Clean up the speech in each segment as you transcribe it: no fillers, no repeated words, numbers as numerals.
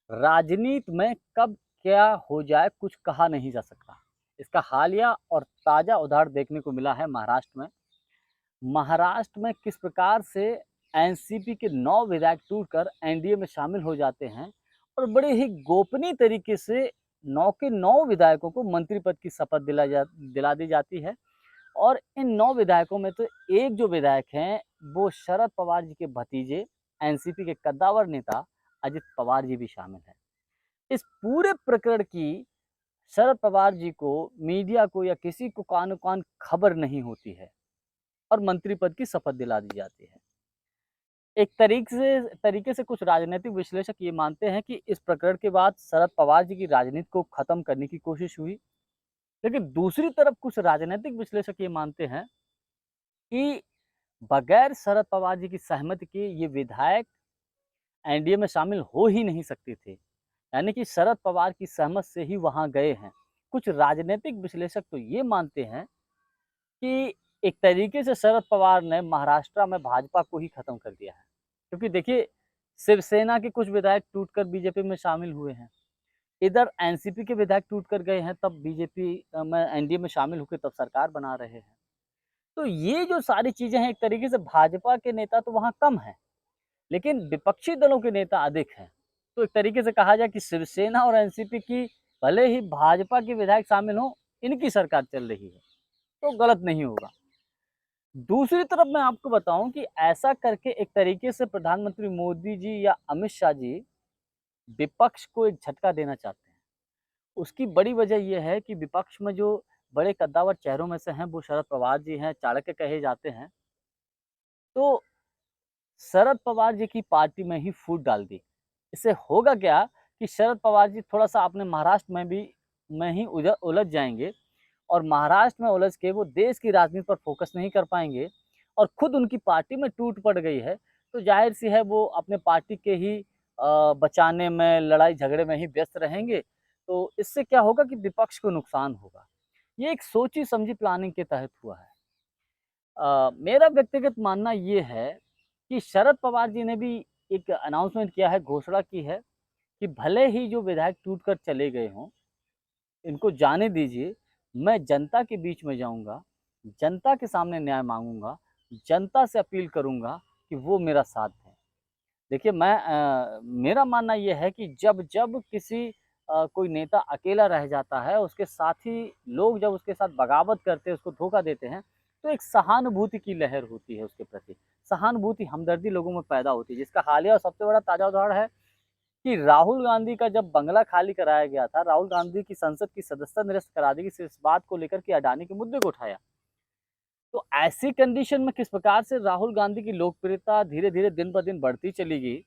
राजनीति में कब क्या हो जाए कुछ कहा नहीं जा सकता। इसका हालिया और ताज़ा उदाहरण देखने को मिला है महाराष्ट्र में। महाराष्ट्र में किस प्रकार से एनसीपी के 9 विधायक टूटकर एनडीए में शामिल हो जाते हैं और बड़े ही गोपनीय तरीके से 9 के 9 विधायकों को मंत्री पद की शपथ दिला दी जाती है। और इन 9 विधायकों में तो एक जो विधायक हैं वो शरद पवार जी के भतीजे एनसीपी के कद्दावर नेता अजित पवार जी भी शामिल हैं। इस पूरे प्रकरण की शरद पवार जी को, मीडिया को या किसी को कानो-कान खबर नहीं होती है और मंत्री पद की शपथ दिला दी जाती है। एक तरीके से कुछ राजनीतिक विश्लेषक ये मानते हैं कि इस प्रकरण के बाद शरद पवार जी की राजनीति को खत्म करने की कोशिश हुई। लेकिन दूसरी तरफ कुछ राजनीतिक विश्लेषक ये मानते हैं कि बगैर शरद पवार जी की सहमति के ये विधायक एनडीए में शामिल हो ही नहीं सकते थे। यानी कि शरद पवार की सहमत से ही वहां गए हैं। कुछ राजनीतिक विश्लेषक तो ये मानते हैं कि एक तरीके से शरद पवार ने महाराष्ट्र में भाजपा को ही खत्म कर दिया है। क्योंकि देखिए, शिवसेना के कुछ विधायक टूटकर बीजेपी में शामिल हुए हैं। इधर एनसीपी के विधायक टूटकर गए हैं, तब बीजेपी में एनडीए में शामिल होकर तब सरकार बना रहे हैं। तो ये जो सारी चीजें हैं, एक तरीके से भाजपा के नेता तो वहां कम हैं, लेकिन विपक्षी दलों के नेता अधिक हैं। तो एक तरीके से कहा जाए कि शिवसेना और एनसीपी की भले ही भाजपा के विधायक शामिल हों, इनकी सरकार चल रही है, तो गलत नहीं होगा। दूसरी तरफ मैं आपको बताऊं कि ऐसा करके एक तरीके से प्रधानमंत्री मोदी जी या अमित शाह जी विपक्ष को एक झटका देना चाहते हैं। उसकी बड़ी वजह यह है कि विपक्ष में जो बड़े कद्दावर चेहरों में से हैं वो शरद पवार जी हैं, चाणक्य कहे जाते हैं। तो शरद पवार जी की पार्टी में ही फूट डाल दी। इससे होगा क्या कि शरद पवार जी थोड़ा-सा अपने महाराष्ट्र में ही उलझ जाएँगे और महाराष्ट्र में उलझ के वो देश की राजनीति पर फ़ोकस नहीं कर पाएँगे और खुद उनकी पार्टी में टूट पड़ गई है, तो ज़ाहिर-सी है वो अपने पार्टी के ही बचाने में, लड़ाई-झगड़े में ही व्यस्त रहेंगे। तो इससे क्या होगा कि विपक्ष को नुकसान होगा। ये एक सोची-समझी प्लानिंग के तहत हुआ है। मेरा व्यक्तिगत मानना ये है कि शरद पवार जी ने भी एक अनाउंसमेंट किया है, घोषणा की है कि भले ही जो विधायक टूट कर चले गए हों, इनको जाने दीजिए, मैं जनता के बीच में जाऊँगा, जनता के सामने न्याय माँगूँगा, जनता से अपील करूँगा कि वो मेरा साथ दें। देखिए, मेरा मानना ये है कि जब किसी कोई नेता अकेला रह जाता है, उसके साथी लोग जब उसके साथ बगावत करते हैं, उसको धोखा देते हैं, तो एक सहानुभूति की लहर होती है उसके प्रति। सहानुभूति, हमदर्दी लोगों में पैदा होती है, जिसका हालिया और सबसे बड़ा ताज़ा उदाहरण है कि राहुल गांधी का जब बंगला खाली कराया गया था, राहुल गांधी की संसद की सदस्यता निरस्त करा दी गई, इस बात को लेकर के अडानी के मुद्दे को उठाया। तो ऐसी कंडीशन में किस प्रकार से राहुल गांधी की लोकप्रियता धीरे-धीरे दिन ब दिन बढ़ती चली गई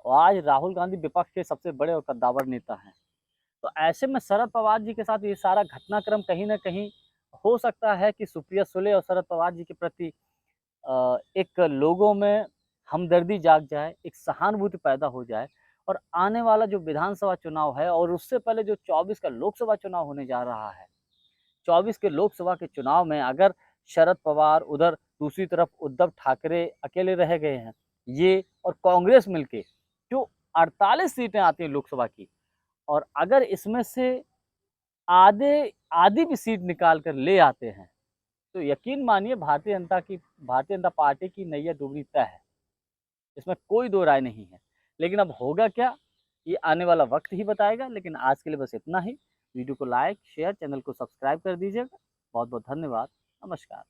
और आज राहुल गांधी विपक्ष के सबसे बड़े और कद्दावर नेता हैं। तो ऐसे में शरद पवार जी के साथ ये सारा घटनाक्रम कहीं न कहीं हो सकता है कि सुप्रिया सुले और शरद पवार जी के प्रति एक लोगों में हमदर्दी जाग जाए, एक सहानुभूति पैदा हो जाए और आने वाला जो विधानसभा चुनाव है और उससे पहले जो 24 का लोकसभा चुनाव होने जा रहा है, 24 के लोकसभा के चुनाव में अगर शरद पवार, उधर दूसरी तरफ उद्धव ठाकरे अकेले रह गए हैं, ये और कांग्रेस मिलके जो 48 सीटें आती हैं लोकसभा की, और अगर इसमें से आधे आधी भी सीट निकाल कर ले आते हैं, तो यकीन मानिए भारतीय जनता पार्टी की नैया डूबनी तय है। इसमें कोई दो राय नहीं है। लेकिन अब होगा क्या, ये आने वाला वक्त ही बताएगा। लेकिन आज के लिए बस इतना ही। वीडियो को लाइक, शेयर, चैनल को सब्सक्राइब कर दीजिएगा। बहुत बहुत धन्यवाद। नमस्कार।